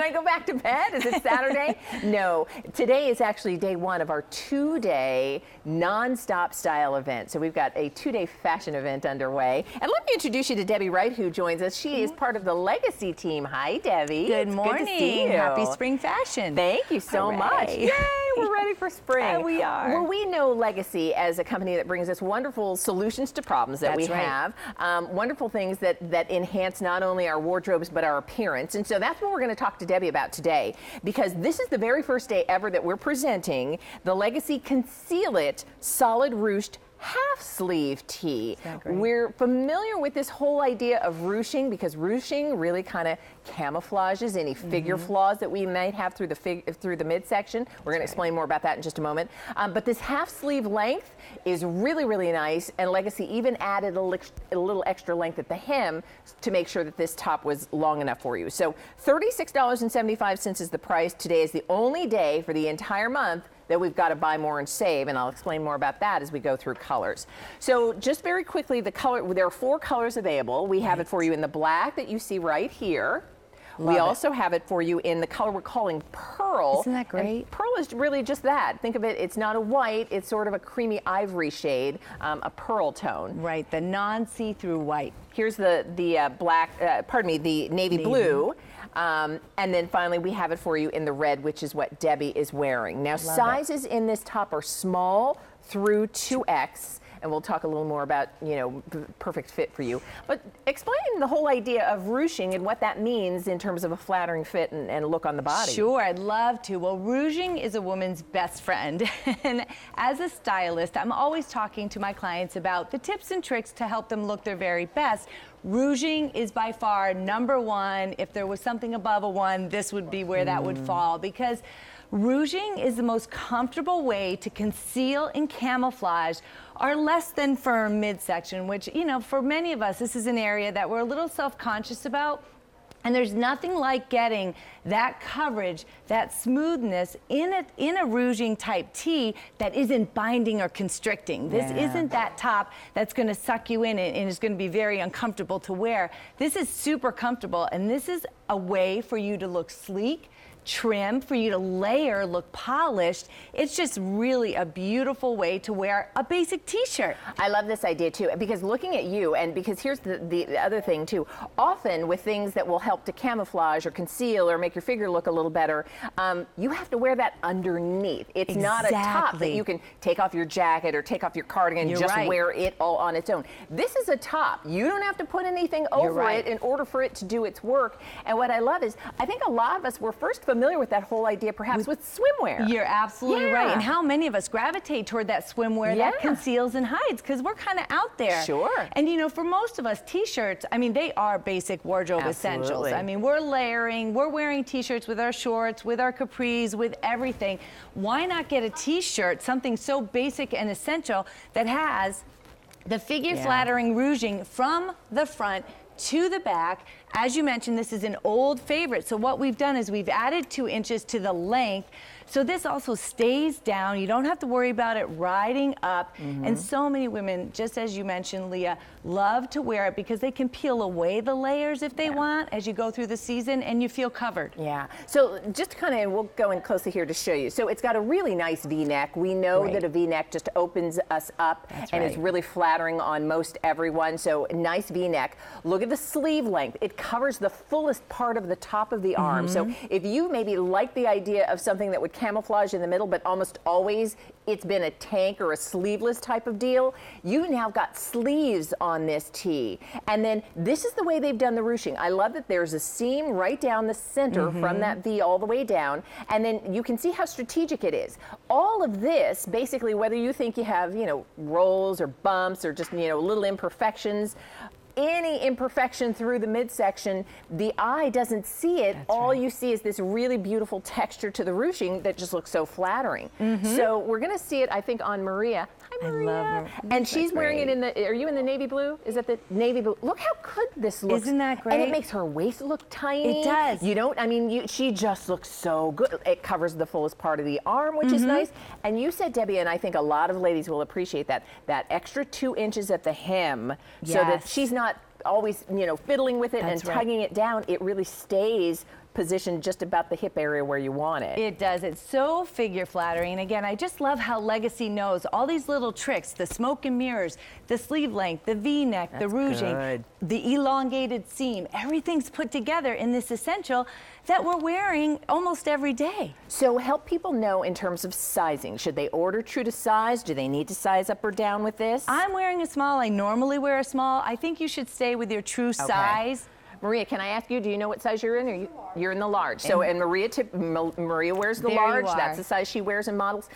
I go back to bed? Is it Saturday? No, today is actually day one of our 2-day non-stop style event. So we've got a 2-day fashion event underway. And let me introduce you to Debbie Wright, who joins us. She is part of the Legacy team. Hi, Debbie. Good morning. Good to see you. Happy spring fashion. Thank you so much. Yay, we're ready for spring. We are. Well, we know Legacy as a company that brings us wonderful solutions to problems that we have. Wonderful things that enhance not only our wardrobes, but our appearance. And so that's what we're going to talk to Debbie about today, because this is the very first day ever that we're presenting the Legacy Conceal It Solid Ruched half sleeve tee. We're familiar with this whole idea of ruching because ruching really kind of camouflages any figure flaws that we might have through the midsection. We're going to explain more about that in just a moment. But this half sleeve length is really, really nice, and Legacy even added a little extra length at the hem to make sure that this top was long enough for you. So $36.75 is the price. Today is the only day for the entire month that we've got to buy more and save, and I'll explain more about that as we go through colors. So just very quickly, there are 4 colors available. We have it for you in the black that you see right here. We also have it for you in the color we're calling Pearl. Isn't that great? And Pearl is really just that. Think of it, it's not a white, it's sort of a creamy ivory shade, a pearl tone. Right, the non-see-through white. Here's the navy blue. And then finally, we have it for you in the red, which is what Debbie is wearing. Now, sizes in this top are small through 2X. And we'll talk a little more about, perfect fit for you. But explain the whole idea of ruching and what that means in terms of a flattering fit and look on the body. Sure, I'd love to. Well, rouging is a woman's best friend. And as a stylist, I'm always talking to my clients about the tips and tricks to help them look their very best. Rouging is by far #1. If there was something above a 1, this would be where that would fall, because rouging is the most comfortable way to conceal and camouflage our less than firm midsection, which, for many of us, this is an area that we're a little self-conscious about. And there's nothing like getting that coverage, that smoothness in a rouging type tee that isn't binding or constricting. This isn't that top that's going to suck you in and is going to be very uncomfortable to wear. This is super comfortable, and this is a way for you to look sleek, trim, for you to layer, look polished. It's just really a beautiful way to wear a basic t-shirt. I love this idea too, because looking at you, and because here's the other thing too, often with things that will help to camouflage or conceal or make your figure look a little better, you have to wear that underneath. It's not a top that you can take off your jacket or take off your cardigan and just wear it all on its own. This is a top. You don't have to put anything over it in order for it to do its work. And what I love is, I think a lot of us were first familiar with that whole idea perhaps with swimwear. You're absolutely right. And how many of us gravitate toward that swimwear that conceals and hides, because we're kind of out there. Sure. And for most of us, t-shirts, they are basic wardrobe essentials. We're layering, we're wearing t-shirts with our shorts, with our capris, with everything. Why not get a t-shirt, something so basic and essential, that has the figure flattering rouging from the front to the back. As you mentioned, this is an old favorite. So what we've done is we've added 2 inches to the length. So this also stays down. You don't have to worry about it riding up. And so many women, just as you mentioned, Leah, love to wear it because they can peel away the layers if they want as you go through the season, and you feel covered. Yeah. So just we'll go in closely here to show you. So it's got a really nice V-neck. We know that a V-neck just opens us up and is really flattering on most everyone. So nice V-neck. Look at the sleeve length. It covers the fullest part of the top of the arm. So if you maybe like the idea of something that would camouflage in the middle, but almost always it's been a tank or a sleeveless type of deal, you now got sleeves on this tee. And then this is the way they've done the ruching. I love that there's a seam right down the center from that V all the way down. And then you can see how strategic it is. All of this, basically, whether you think you have, rolls or bumps or just, little imperfections, any imperfection through the midsection, the eye doesn't see it. All you see is this really beautiful texture to the ruching that just looks so flattering. So we're going to see it, I think, on Maria. Hi, Maria. I love her. And she's wearing it in the, are you in the navy blue? Is that the navy blue? Look how good this looks. Isn't that great? And it makes her waist look tiny. It does. You don't, she just looks so good. It covers the fullest part of the arm, which is nice. And you said, Debbie, and I think a lot of ladies will appreciate that extra 2 inches at the hem, so that she's not always, fiddling with it and tugging it down. It really stays positioned just about the hip area where you want it. It does. It's so figure flattering. And again, I just love how Legacy knows all these little tricks, the smoke and mirrors, the sleeve length, the V-neck, the rouging, the elongated seam. Everything's put together in this essential that we're wearing almost every day. So help people know in terms of sizing. Should they order true to size? Do they need to size up or down with this? I'm wearing a small. I normally wear a small. I think you should stay with your true size. Maria, can I ask you, do you know what size you're in? Or you're in the large. So, and Maria wears the large. That's the size she wears in models.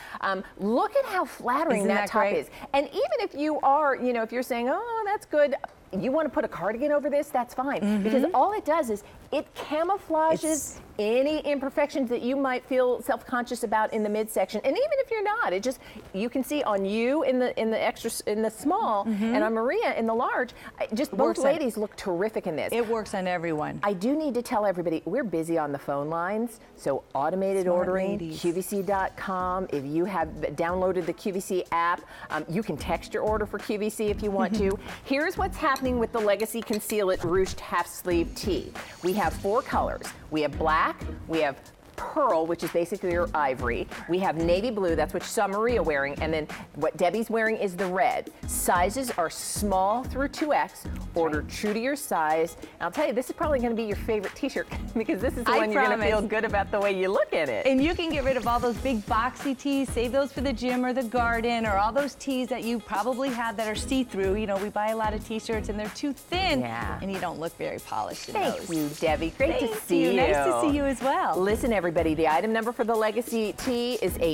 Look at how flattering that top is. And even if you are, you know, if you're saying, oh, that's good, you want to put a cardigan over this, that's fine. Because all it does is it camouflages any imperfections that you might feel self-conscious about in the midsection. And even if you're not, it just, you can see on you in the small and on Maria in the large, just both ladies look terrific in this. It works on everyone. I do need to tell everybody, we're busy on the phone lines, so automated ordering, QVC.com. If you have downloaded the QVC app, you can text your order for QVC if you want to. Here's what's happening with the Legacy Conceal It Ruched half sleeve tee. We have 4 colors. We have black, we have pearl, which is basically your ivory. We have navy blue, that's what you saw Maria wearing, and then what Debbie's wearing is the red. Sizes are small through 2X. Order true to your size. And I'll tell you, this is probably going to be your favorite t-shirt because this is the one you're going to feel good about the way you look in it. And you can get rid of all those big boxy tees, save those for the gym or the garden, or all those tees that you probably have that are see-through. You know, we buy a lot of t-shirts and they're too thin, and you don't look very polished in those. Thank you, Debbie. Great to see you. Nice to see you as well. Listen, everybody, the item number for the Legacy tee is a